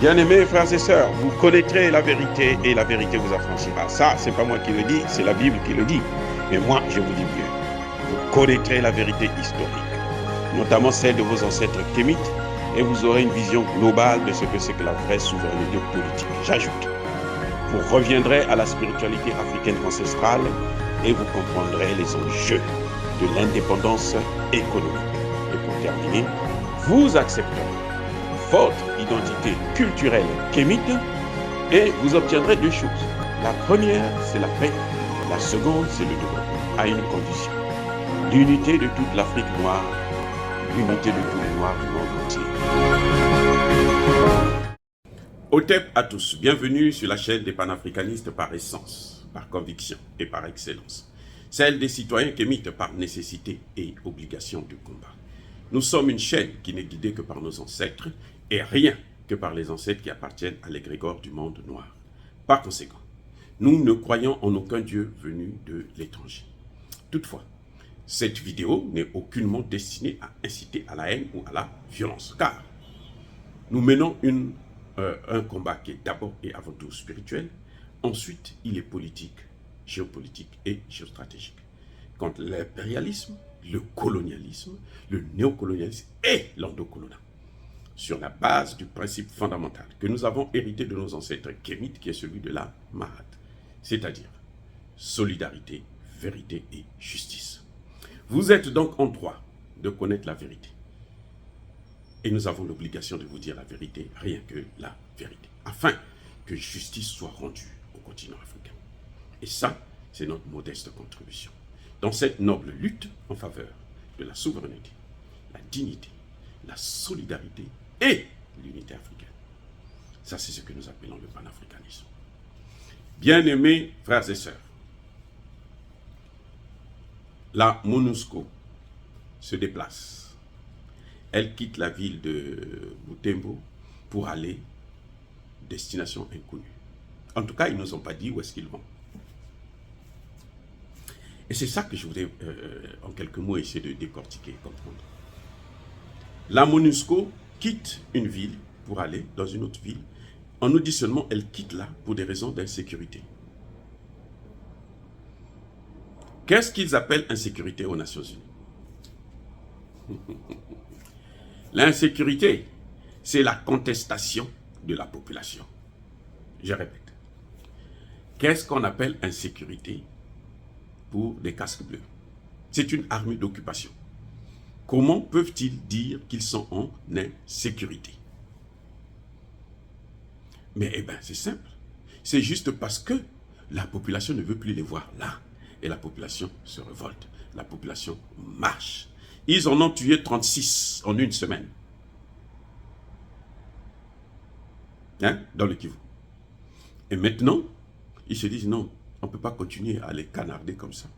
Bien-aimés frères et sœurs, vous connaîtrez la vérité et la vérité vous affranchira. Ça, c'est pas moi qui le dis, c'est la Bible qui le dit. Mais moi, je vous dis mieux. Vous connaîtrez la vérité historique, notamment celle de vos ancêtres kémites, et vous aurez une vision globale de ce que c'est que la vraie souveraineté politique. J'ajoute, vous reviendrez à la spiritualité africaine ancestrale et vous comprendrez les enjeux de l'indépendance économique. Et pour terminer, vous accepterez votre identité culturelle kémite et vous obtiendrez deux choses. La première, c'est la paix. La seconde, c'est le développement, à une condition. L'unité de toute l'Afrique noire, l'unité de tous les Noirs du monde entier. Otep à tous, bienvenue sur la chaîne des panafricanistes par essence, par conviction et par excellence. Celle des citoyens kémites par nécessité et obligation de combat. Nous sommes une chaîne qui n'est guidée que par nos ancêtres et rien que par les ancêtres qui appartiennent à l'égrégore du monde noir. Par conséquent, nous ne croyons en aucun Dieu venu de l'étranger. Toutefois, cette vidéo n'est aucunement destinée à inciter à la haine ou à la violence, car nous menons un combat qui est d'abord et avant tout spirituel, ensuite il est politique, géopolitique et géostratégique. Contre l'impérialisme, le colonialisme, le néocolonialisme et l'endocoloniat. Sur la base du principe fondamental que nous avons hérité de nos ancêtres kémites, qui est celui de la Mahat, c'est-à-dire solidarité, vérité et justice. Vous êtes donc en droit de connaître la vérité. Et nous avons l'obligation de vous dire la vérité, rien que la vérité, afin que justice soit rendue au continent africain. Et ça, c'est notre modeste contribution. Dans cette noble lutte en faveur de la souveraineté, la dignité, la solidarité et l'unité africaine. Ça, c'est ce que nous appelons le panafricanisme. Bien-aimés frères et sœurs, la MONUSCO se déplace. Elle quitte la ville de Butembo pour aller destination inconnue. En tout cas, ils ne nous ont pas dit où est-ce qu'ils vont. Et c'est ça que je voudrais, en quelques mots, essayer de décortiquer et comprendre. La MONUSCO quitte une ville pour aller dans une autre ville. On nous dit seulement elle quitte là pour des raisons d'insécurité. Qu'est-ce qu'ils appellent insécurité aux Nations Unies? L'insécurité, c'est la contestation de la population. Je répète. Qu'est-ce qu'on appelle insécurité pour les casques bleus? C'est une armée d'occupation. Comment peuvent-ils dire qu'ils sont en insécurité? Mais c'est simple. C'est juste parce que la population ne veut plus les voir là. Et la population se révolte. La population marche. Ils en ont tué 36 en une semaine. Dans le Kivu. Et maintenant, ils se disent non, on ne peut pas continuer à les canarder comme ça.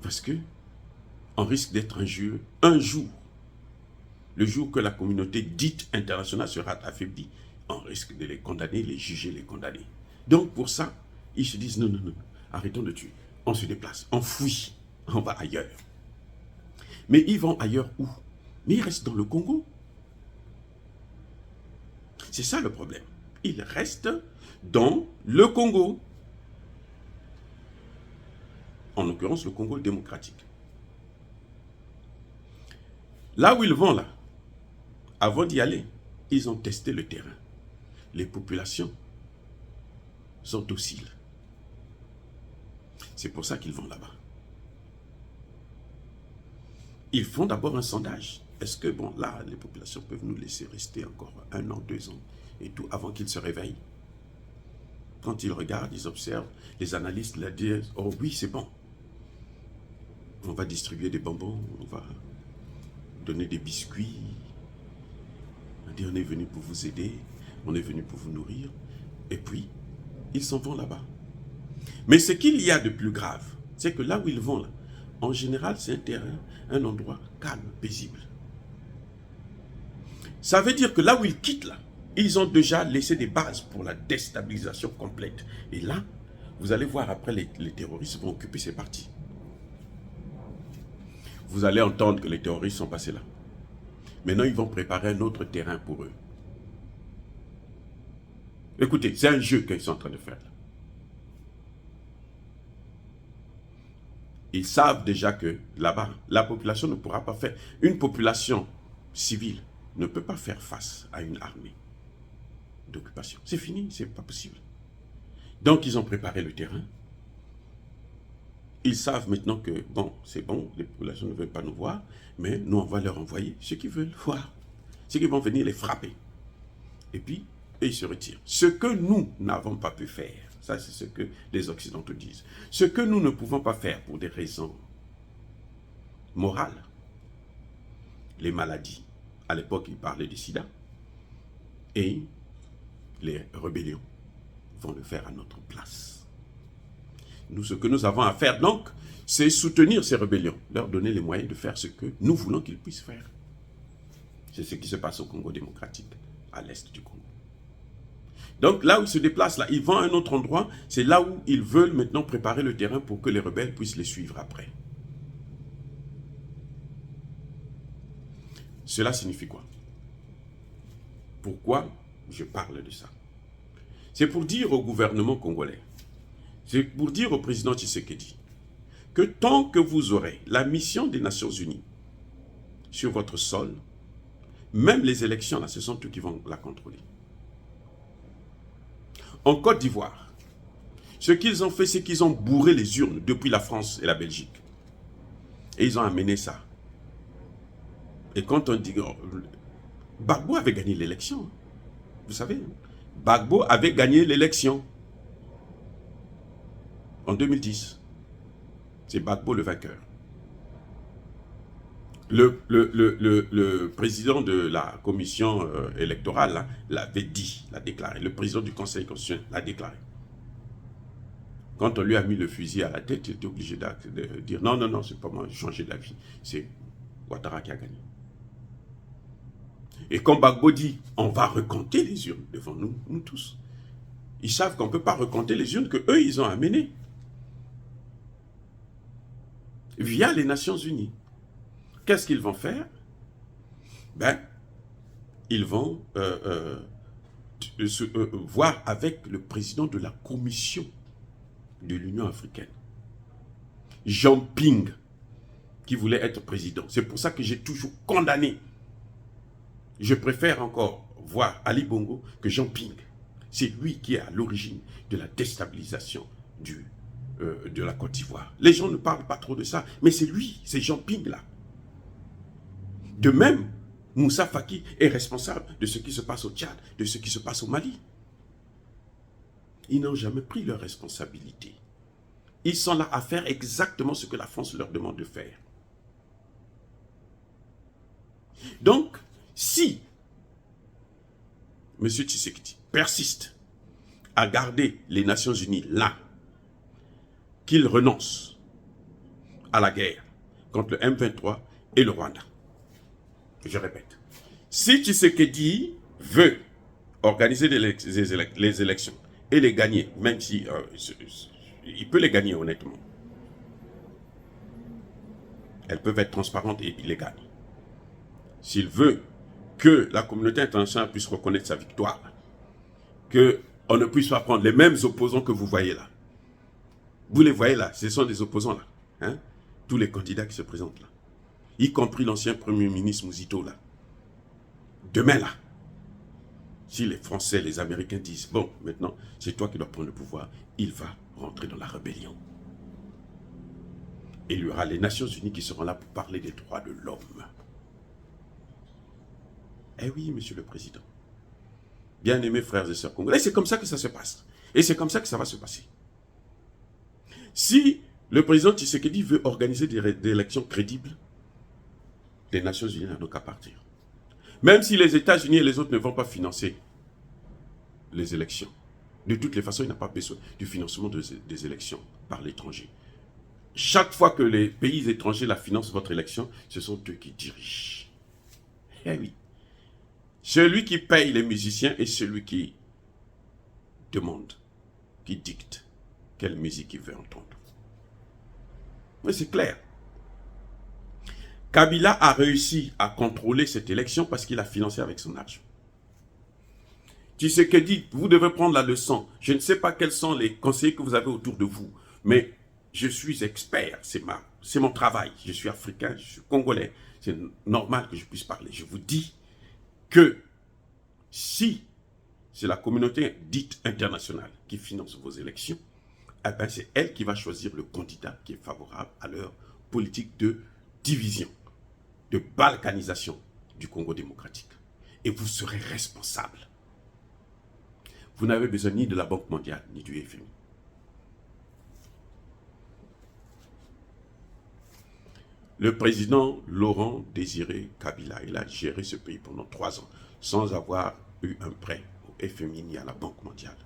Parce que on risque d'être injurieux un jour. Le jour que la communauté dite internationale sera affaiblie, on risque de les condamner, les juger, les condamner. Donc pour ça, ils se disent non, arrêtons de tuer. On se déplace, on fuit, on va ailleurs. Mais ils vont ailleurs où? Mais ils restent dans le Congo. C'est ça le problème. Ils restent dans le Congo. En l'occurrence, le Congo démocratique. Là où ils vont, là, avant d'y aller, ils ont testé le terrain. Les populations sont dociles. C'est pour ça qu'ils vont là-bas. Ils font d'abord un sondage. Est-ce que, là, les populations peuvent nous laisser rester encore 1 an, 2 ans, et tout, avant qu'ils se réveillent? Quand ils regardent, ils observent, les analystes leur disent, oh oui, c'est bon. On va distribuer des bonbons, on va donner des biscuits. On dit, on est venu pour vous aider, on est venu pour vous nourrir. Et puis, ils s'en vont là-bas. Mais ce qu'il y a de plus grave, c'est que là où ils vont, là, en général, c'est un terrain, un endroit calme, paisible. Ça veut dire que là où ils quittent, là, ils ont déjà laissé des bases pour la déstabilisation complète. Et là, vous allez voir après, les terroristes vont occuper ces parties. Vous allez entendre que les terroristes sont passés là. Maintenant, ils vont préparer un autre terrain pour eux. Écoutez, c'est un jeu qu'ils sont en train de faire. Ils savent déjà que là-bas, la population ne pourra pas faire. Une population civile ne peut pas faire face à une armée d'occupation. C'est fini, c'est pas possible. Donc ils ont préparé le terrain. Ils savent maintenant que, bon, c'est bon, les populations ne veulent pas nous voir, mais nous, on va leur envoyer ceux qui veulent voir, ceux qui vont venir les frapper. Et puis, ils se retirent. Ce que nous n'avons pas pu faire, ça c'est ce que les Occidentaux disent, ce que nous ne pouvons pas faire pour des raisons morales, les maladies, à l'époque ils parlaient du sida, et les rébellions vont le faire à notre place. Nous, ce que nous avons à faire, donc, c'est soutenir ces rébellions, leur donner les moyens de faire ce que nous voulons qu'ils puissent faire. C'est ce qui se passe au Congo démocratique, à l'est du Congo. Donc, là où ils se déplacent, là, ils vont à un autre endroit, c'est là où ils veulent maintenant préparer le terrain pour que les rebelles puissent les suivre après. Cela signifie quoi? Pourquoi je parle de ça? C'est pour dire au gouvernement congolais, c'est pour dire au président Tshisekedi que tant que vous aurez la mission des Nations Unies sur votre sol, même les élections, là, ce sont eux qui vont la contrôler. En Côte d'Ivoire, ce qu'ils ont fait, c'est qu'ils ont bourré les urnes depuis la France et la Belgique. Et ils ont amené ça. Et quand on dit... Gbagbo avait gagné l'élection. Vous savez, Gbagbo avait gagné l'élection. En 2010, c'est Gbagbo le vainqueur. Le président de la commission électorale l'avait dit, l'a déclaré. Le président du conseil constitutionnel l'a déclaré. Quand on lui a mis le fusil à la tête, il était obligé de dire non, non, non, c'est pas moi, j'ai changé d'avis. C'est Ouattara qui a gagné. Et quand Gbagbo dit, on va recompter les urnes devant nous, nous tous. Ils savent qu'on ne peut pas recompter les urnes qu'eux, ils ont amenées. Via les Nations Unies. Qu'est-ce qu'ils vont faire? Ben, ils vont voir avec le président de la Commission de l'Union africaine, Jean Ping, qui voulait être président. C'est pour ça que j'ai toujours condamné. Je préfère encore voir Ali Bongo que Jean Ping. C'est lui qui est à l'origine de la déstabilisation de la Côte d'Ivoire. Les gens ne parlent pas trop de ça, mais c'est lui, c'est Jean Ping là. De même, Moussa Faki est responsable de ce qui se passe au Tchad, de ce qui se passe au Mali. Ils n'ont jamais pris leur responsabilité. Ils sont là à faire exactement ce que la France leur demande de faire. Donc, si M. Tshisekedi persiste à garder les Nations Unies là, qu'il renonce à la guerre contre le M23 et le Rwanda. Je répète, si Tshisekedi veut organiser les élections et les gagner, même si il peut les gagner honnêtement, elles peuvent être transparentes et il les gagne. S'il veut que la communauté internationale puisse reconnaître sa victoire, qu'on ne puisse pas prendre les mêmes opposants que vous voyez là. Vous les voyez là, ce sont des opposants là. Hein? Tous les candidats qui se présentent là. Y compris l'ancien Premier ministre Mouzito là. Demain là, si les Français, les Américains disent, bon, maintenant, c'est toi qui dois prendre le pouvoir, il va rentrer dans la rébellion. Et il y aura les Nations Unies qui seront là pour parler des droits de l'homme. Eh oui, monsieur le président. Bien-aimés frères et sœurs congolais, c'est comme ça que ça se passe. Et c'est comme ça que ça va se passer. Si le président Tshisekedi veut organiser des élections crédibles, les Nations Unies n'ont qu'à partir. Même si les États-Unis et les autres ne vont pas financer les élections. De toutes les façons, il n'a pas besoin du financement des élections par l'étranger. Chaque fois que les pays étrangers la financent votre élection, ce sont eux qui dirigent. Eh oui. Celui qui paye les musiciens est celui qui demande, qui dicte quelle musique il veut entendre. Mais c'est clair. Kabila a réussi à contrôler cette élection parce qu'il a financé avec son argent. Tshisekedi, vous devez prendre la leçon. Je ne sais pas quels sont les conseillers que vous avez autour de vous, mais je suis expert, c'est mon travail. Je suis africain, je suis congolais. C'est normal que je puisse parler. Je vous dis que si c'est la communauté dite internationale qui finance vos élections, eh ben c'est elle qui va choisir le candidat qui est favorable à leur politique de division, de balkanisation du Congo démocratique. Et vous serez responsable. Vous n'avez besoin ni de la Banque mondiale, ni du FMI. Le président Laurent Désiré Kabila, il a géré ce pays pendant 3 ans, sans avoir eu un prêt au FMI ni à la Banque mondiale.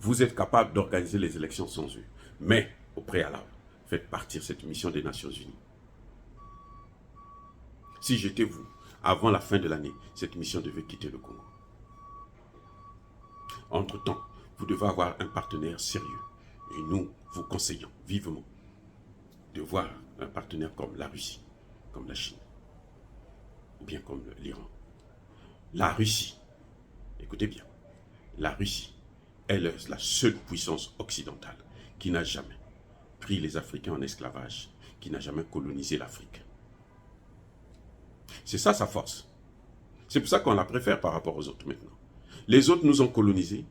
Vous êtes capable d'organiser les élections sans eux, mais au préalable, faites partir cette mission des Nations Unies. Si j'étais vous, avant la fin de l'année, cette mission devait quitter le Congo. Entre-temps, vous devez avoir un partenaire sérieux. Et nous vous conseillons vivement de voir un partenaire comme la Russie, comme la Chine, ou bien comme l'Iran. La Russie, écoutez bien, la Russie est la seule puissance occidentale qui n'a jamais pris les Africains en esclavage, qui n'a jamais colonisé l'Afrique. C'est ça sa force. C'est pour ça qu'on la préfère par rapport aux autres maintenant. Les autres nous ont colonisés,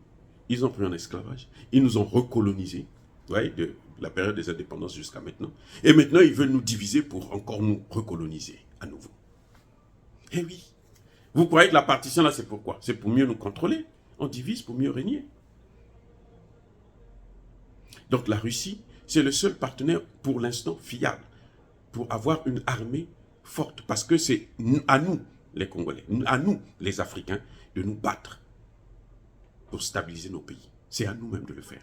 ils ont pris en esclavage, ils nous ont recolonisés, vous voyez, de la période des indépendances jusqu'à maintenant. Et maintenant, ils veulent nous diviser pour encore nous recoloniser à nouveau. Eh oui. Vous croyez que la partition là, c'est pourquoi? C'est pour mieux nous contrôler. On divise pour mieux régner. Donc la Russie, c'est le seul partenaire pour l'instant fiable pour avoir une armée forte. Parce que c'est à nous, les Congolais, à nous, les Africains, de nous battre pour stabiliser nos pays. C'est à nous-mêmes de le faire.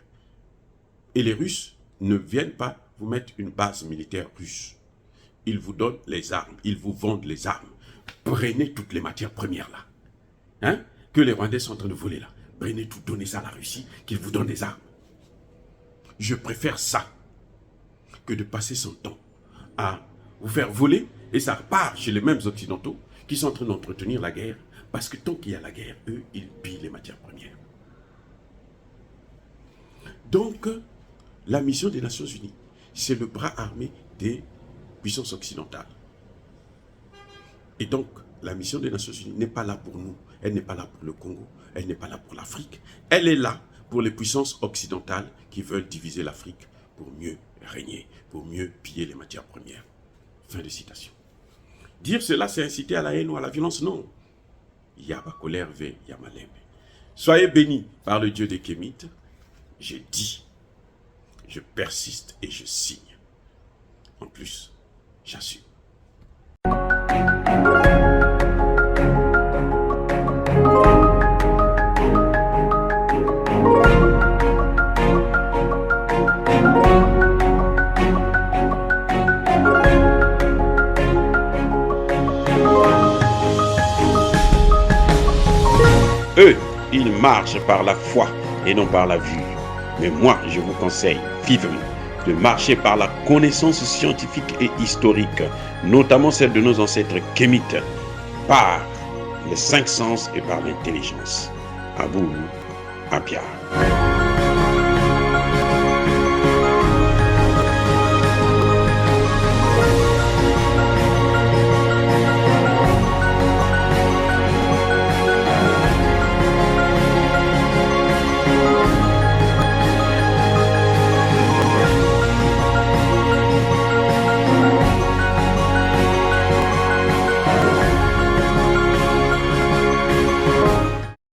Et les Russes ne viennent pas vous mettre une base militaire russe. Ils vous donnent les armes, ils vous vendent les armes. Prenez toutes les matières premières là, hein, que les Rwandais sont en train de voler là. Prenez tout, donnez ça à la Russie, qu'ils vous donnent des armes. Je préfère ça que de passer son temps à vous faire voler et ça repart chez les mêmes Occidentaux qui sont en train d'entretenir la guerre parce que tant qu'il y a la guerre, eux, ils pillent les matières premières. Donc, la mission des Nations Unies, c'est le bras armé des puissances occidentales. Et donc, la mission des Nations Unies n'est pas là pour nous, elle n'est pas là pour le Congo, elle n'est pas là pour l'Afrique. Elle est là pour les puissances occidentales qui veulent diviser l'Afrique pour mieux régner, pour mieux piller les matières premières. Fin de citation. Dire cela, c'est inciter à la haine ou à la violence, non. Yaba colère ve Yamalembe. Soyez bénis par le Dieu des Kémites. J'ai dit, je persiste et je signe. En plus, j'assume. Eux, ils marchent par la foi et non par la vue. Mais moi, je vous conseille vivement de marcher par la connaissance scientifique et historique, notamment celle de nos ancêtres kémites, par les 5 sens et par l'intelligence. À vous, à Pierre.